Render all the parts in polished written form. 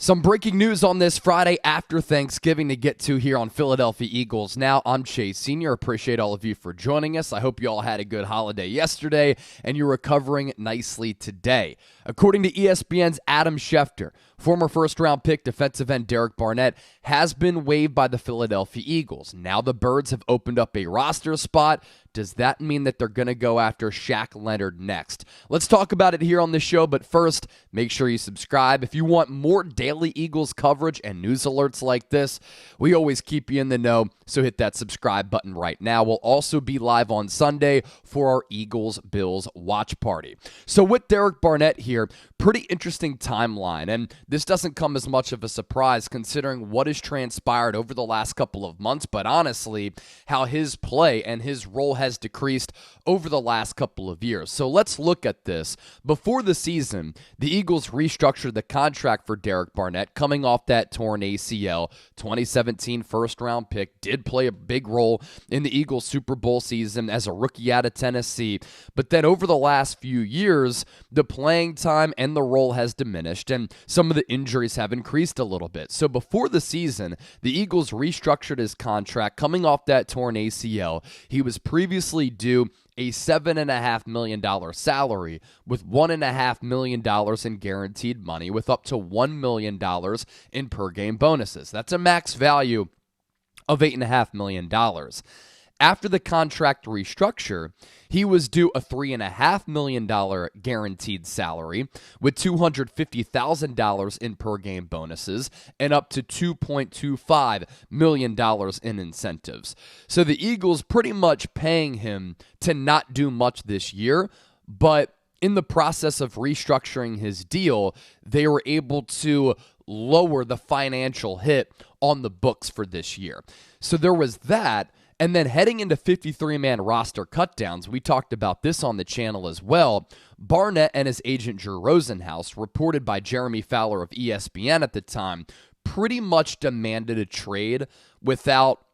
Some breaking news on this Friday after Thanksgiving to get to here on Philadelphia Eagles. Now, I'm Chase Sr. Appreciate all of you for joining us. I hope you all had a good holiday yesterday and you're recovering nicely today. According to ESPN's Adam Schefter, former first-round pick defensive end Derek Barnett has been waived by the Philadelphia Eagles. Now the Birds have opened up a roster spot. Does that mean that they're going to go after Shaq Leonard next? Let's talk about it here on the show, but first, make sure you subscribe. If you want more daily Eagles coverage and news alerts like this, we always keep you in the know, so hit that subscribe button right now. We'll also be live on Sunday for our Eagles-Bills watch party. So with Derek Barnett here, pretty interesting timeline, and this doesn't come as much of a surprise considering what has transpired over the last couple of months, but honestly, how his play and his role has decreased over the last couple of years. So let's look at this. Before the season, the Eagles restructured the contract for Derek Barnett coming off that torn ACL. 2017 first-round pick, did play a big role in the Eagles Super Bowl season as a rookie out of Tennessee. But then over the last few years, the playing time and the role has diminished, and some of the injuries have increased a little bit. So before the season, the Eagles restructured his contract coming off that torn ACL. He was previously due a $7.5 million salary with $1.5 million in guaranteed money with up to $1 million in per-game bonuses. That's a max value of $8.5 million. After the contract restructure, he was due a $3.5 million guaranteed salary with $250,000 in per-game bonuses and up to $2.25 million in incentives. So the Eagles pretty much paying him to not do much this year, but in the process of restructuring his deal, they were able to lower the financial hit on the books for this year. So there was that. And then heading into 53-man roster cutdowns, we talked about this on the channel as well. Barnett and his agent Drew Rosenhaus, reported by Jeremy Fowler of ESPN at the time, pretty much demanded a trade without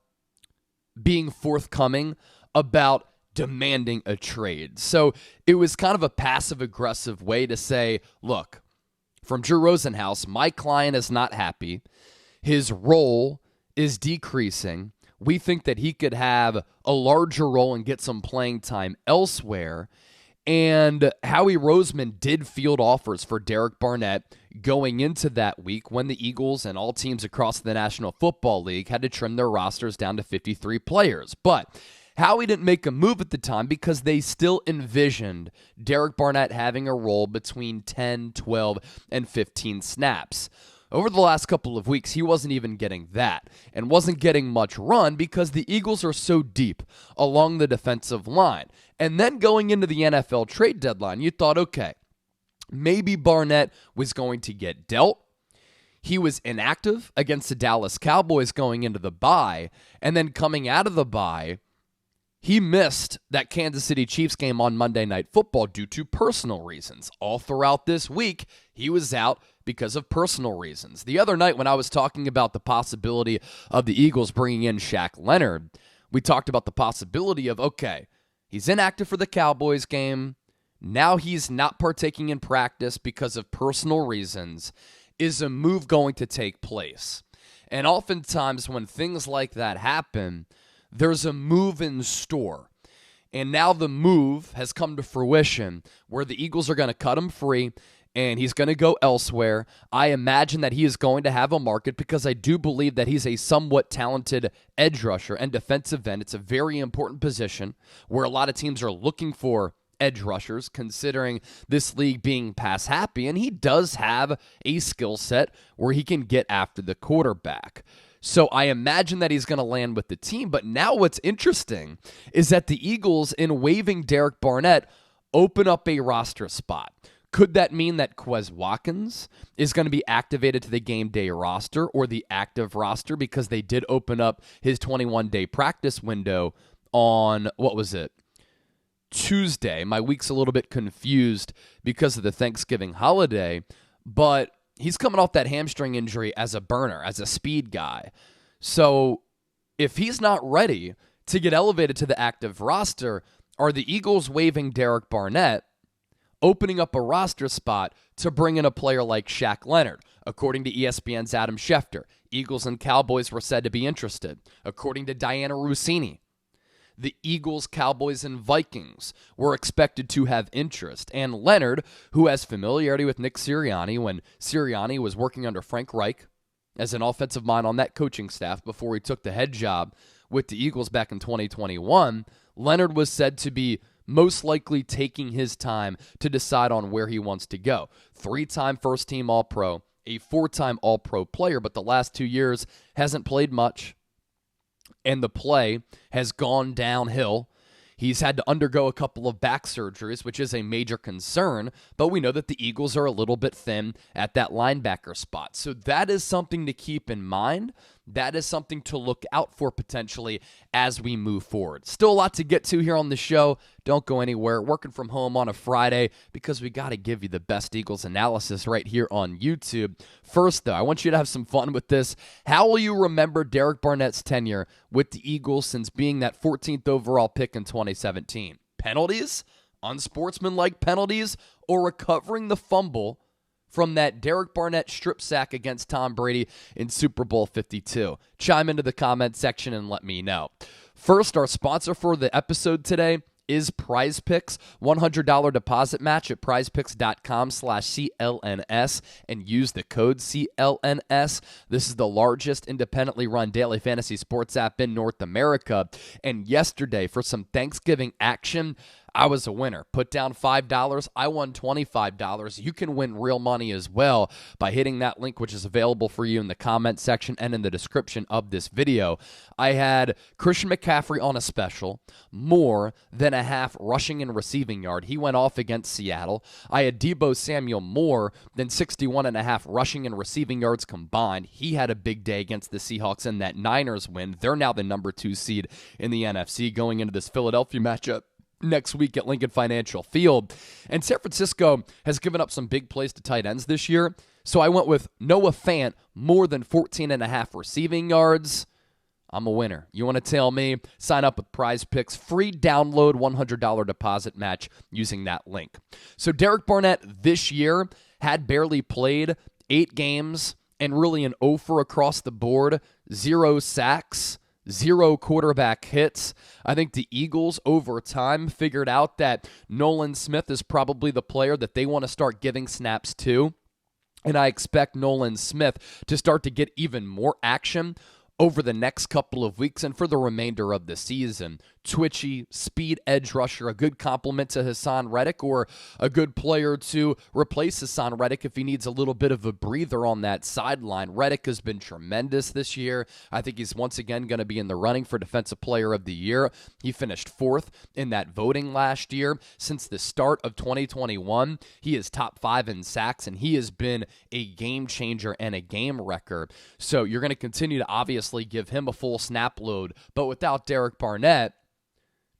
being forthcoming about demanding a trade. So it was kind of a passive-aggressive way to say, look, from Drew Rosenhaus, my client is not happy. His role is decreasing. We think that he could have a larger role and get some playing time elsewhere. And Howie Roseman did field offers for Derek Barnett going into that week when the Eagles and all teams across the National Football League had to trim their rosters down to 53 players. But Howie didn't make a move at the time because they still envisioned Derek Barnett having a role between 10, 12, and 15 snaps. Over the last couple of weeks, he wasn't even getting that and wasn't getting much run because the Eagles are so deep along the defensive line. And then going into the NFL trade deadline, you thought, okay, maybe Barnett was going to get dealt. He was inactive against the Dallas Cowboys going into the bye, and then coming out of the bye, he missed that Kansas City Chiefs game on Monday Night Football due to personal reasons. All throughout this week, he was out because of personal reasons. The other night when I was talking about the possibility of the Eagles bringing in Shaq Leonard, we talked about the possibility of, okay, he's inactive for the Cowboys game. Now he's not partaking in practice because of personal reasons. Is a move going to take place? And oftentimes when things like that happen, there's a move in store. And now the move has come to fruition where the Eagles are going to cut him free and he's going to go elsewhere. I imagine that he is going to have a market because I do believe that he's a somewhat talented edge rusher and defensive end. It's a very important position where a lot of teams are looking for edge rushers, considering this league being pass happy, and he does have a skill set where he can get after the quarterback. So I imagine that he's going to land with the team. But now what's interesting is that the Eagles, in waiving Derek Barnett, open up a roster spot. Could that mean that Quez Watkins is going to be activated to the game day roster or the active roster because they did open up his 21-day practice window on, Tuesday? My week's a little bit confused because of the Thanksgiving holiday, but he's coming off that hamstring injury as a burner, as a speed guy. So if he's not ready to get elevated to the active roster, are the Eagles waiving Derek Barnett opening up a roster spot to bring in a player like Shaq Leonard. According to ESPN's Adam Schefter, Eagles and Cowboys were said to be interested. According to Diana Rossini, the Eagles, Cowboys, and Vikings were expected to have interest. And Leonard, who has familiarity with Nick Sirianni when Sirianni was working under Frank Reich as an offensive mind on that coaching staff before he took the head job with the Eagles back in 2021, Leonard was said to be most likely taking his time to decide on where he wants to go. 3-time first-team All-Pro, a 4-time All-Pro player, but the last 2 years hasn't played much, and the play has gone downhill. He's had to undergo a couple of back surgeries, which is a major concern, but we know that the Eagles are a little bit thin at that linebacker spot. So that is something to keep in mind. That is something to look out for potentially as we move forward. Still a lot to get to here on the show. Don't go anywhere. Working from home on a Friday because we got to give you the best Eagles analysis right here on YouTube. First, though, I want you to have some fun with this. How will you remember Derek Barnett's tenure with the Eagles since being that 14th overall pick in 2017? Penalties? Unsportsmanlike penalties? Or recovering the fumble from that Derek Barnett strip sack against Tom Brady in Super Bowl 52? Chime into the comment section and let me know. First, our sponsor for the episode today is Prize Picks. $100 deposit match at prizepicks.com/CLNS and use the code CLNS. This is the largest independently run daily fantasy sports app in North America. And yesterday, for some Thanksgiving action, I was a winner. Put down $5. I won $25. You can win real money as well by hitting that link, which is available for you in the comment section and in the description of this video. I had Christian McCaffrey on a special, more than a half rushing and receiving yard. He went off against Seattle. I had Deebo Samuel more than 61.5 rushing and receiving yards combined. He had a big day against the Seahawks in that Niners win. They're now the number 2 seed in the NFC going into this Philadelphia matchup next week at Lincoln Financial Field. And San Francisco has given up some big plays to tight ends this year. So I went with Noah Fant, more than 14.5 receiving yards. I'm a winner. You want to tell me? Sign up with Prize Picks. Free download, $100 deposit match using that link. So Derek Barnett this year had barely played 8 games and really an 0 for across the board, 0 sacks, 0 quarterback hits. I think the Eagles over time figured out that Nolan Smith is probably the player that they want to start giving snaps to. And I expect Nolan Smith to start to get even more action over the next couple of weeks and for the remainder of the season. Twitchy, speed edge rusher, a good complement to Hassan Reddick, or a good player to replace Hassan Reddick if he needs a little bit of a breather on that sideline. Reddick has been tremendous this year. I think he's once again going to be in the running for Defensive Player of the Year. He finished 4th in that voting last year. Since the start of 2021, he is top 5 in sacks, and he has been a game changer and a game wrecker. So you're going to continue to obviously give him a full snap load, but without Derek Barnett,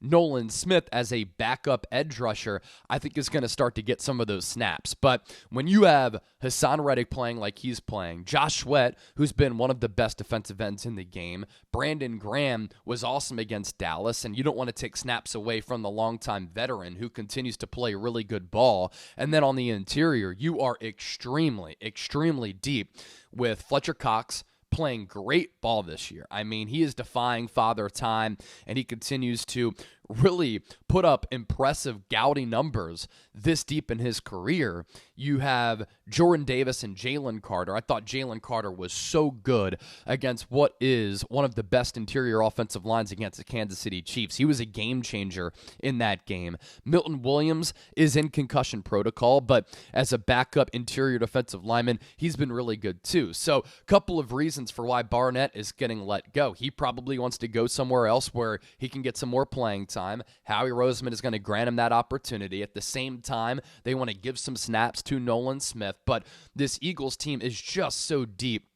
Nolan Smith as a backup edge rusher, I think is going to start to get some of those snaps. But when you have Hassan Reddick playing like he's playing, Josh Sweat, who's been one of the best defensive ends in the game, Brandon Graham was awesome against Dallas, and you don't want to take snaps away from the longtime veteran who continues to play really good ball. And then on the interior, you are extremely, extremely deep with Fletcher Cox, playing great ball this year. I mean, he is defying Father Time, and he continues to really put up impressive gaudy numbers this deep in his career. You have Jordan Davis and Jalen Carter. I thought Jalen Carter was so good against what is one of the best interior offensive lines against the Kansas City Chiefs. He was a game changer in that game. Milton Williams is in concussion protocol, but as a backup interior defensive lineman, he's been really good too. So a couple of reasons for why Barnett is getting let go. He probably wants to go somewhere else where he can get some more playing time. Howie Roseman is going to grant him that opportunity. At the same time, they want to give some snaps to Nolan Smith, but this Eagles team is just so deep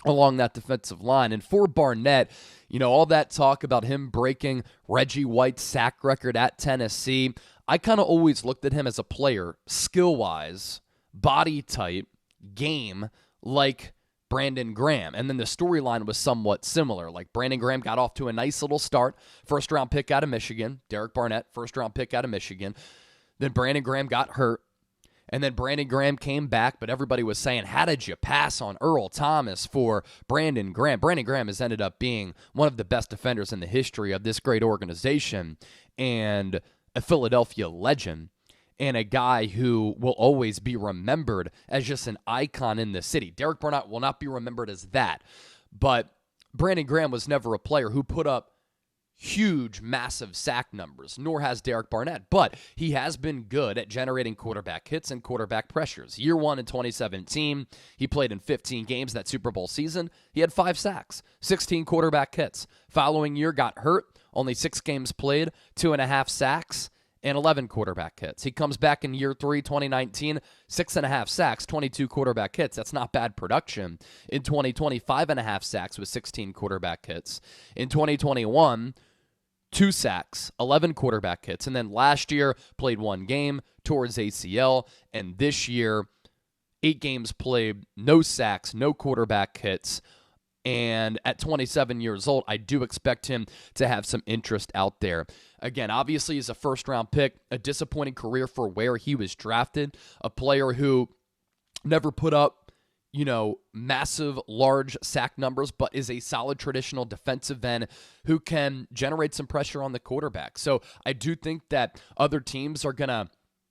along that defensive line. And for Barnett, you know, all that talk about him breaking Reggie White's sack record at Tennessee, I kind of always looked at him as a player, skill-wise, body type, game, like Brandon Graham. And then the storyline was somewhat similar. Like Brandon Graham got off to a nice little start. First-round pick out of Michigan. Derek Barnett, first-round pick out of Michigan. Then Brandon Graham got hurt. And then Brandon Graham came back, but everybody was saying, how did you pass on Earl Thomas for Brandon Graham? Brandon Graham has ended up being one of the best defenders in the history of this great organization and a Philadelphia legend and a guy who will always be remembered as just an icon in the city. Derek Barnett will not be remembered as that, but Brandon Graham was never a player who put up huge, massive sack numbers, nor has Derek Barnett, but he has been good at generating quarterback hits and quarterback pressures. Year 1 in 2017, he played in 15 games that Super Bowl season. He had 5 sacks, 16 quarterback hits. Following year, got hurt, only 6 games played, 2.5 sacks, and 11 quarterback hits. He comes back in year 3, 2019, 6.5 sacks, 22 quarterback hits. That's not bad production. In 2020, 5.5 sacks with 16 quarterback hits. In 2021, 2 sacks, 11 quarterback hits. And then last year, played 1 game, tore his ACL. And this year, 8 games played, no sacks, no quarterback hits. And at 27 years old, I do expect him to have some interest out there. Again, obviously, he's a first-round pick, a disappointing career for where he was drafted, a player who never put up, massive, large sack numbers, but is a solid traditional defensive end who can generate some pressure on the quarterback. So I do think that other teams are going to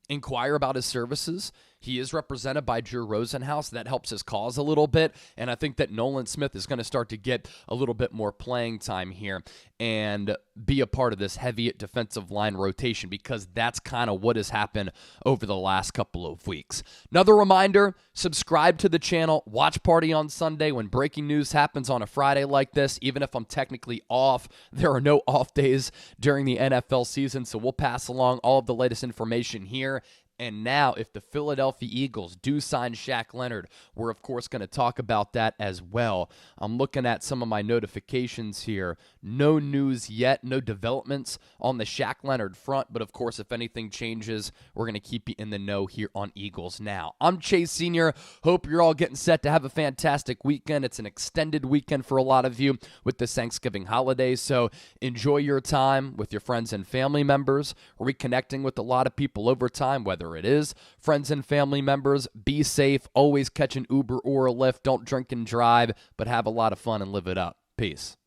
inquire about his services. He is represented by Drew Rosenhaus. That helps his cause a little bit. And I think that Nolan Smith is going to start to get a little bit more playing time here and be a part of this heavy defensive line rotation because that's kind of what has happened over the last couple of weeks. Another reminder, subscribe to the channel. Watch Party on Sunday when breaking news happens on a Friday like this. Even if I'm technically off, there are no off days during the NFL season, so we'll pass along all of the latest information here. And now, if the Philadelphia Eagles do sign Shaq Leonard, we're, of course, going to talk about that as well. I'm looking at some of my notifications here. No news yet, no developments on the Shaq Leonard front. But, of course, if anything changes, we're going to keep you in the know here on Eagles Now. I'm Chase Sr. Hope you're all getting set to have a fantastic weekend. It's an extended weekend for a lot of you with the Thanksgiving holiday. So enjoy your time with your friends and family members, reconnecting with a lot of people over time, whether it is friends and family members. Be safe. Always catch an Uber or a Lyft. Don't drink and drive, but have a lot of fun and live it up. Peace.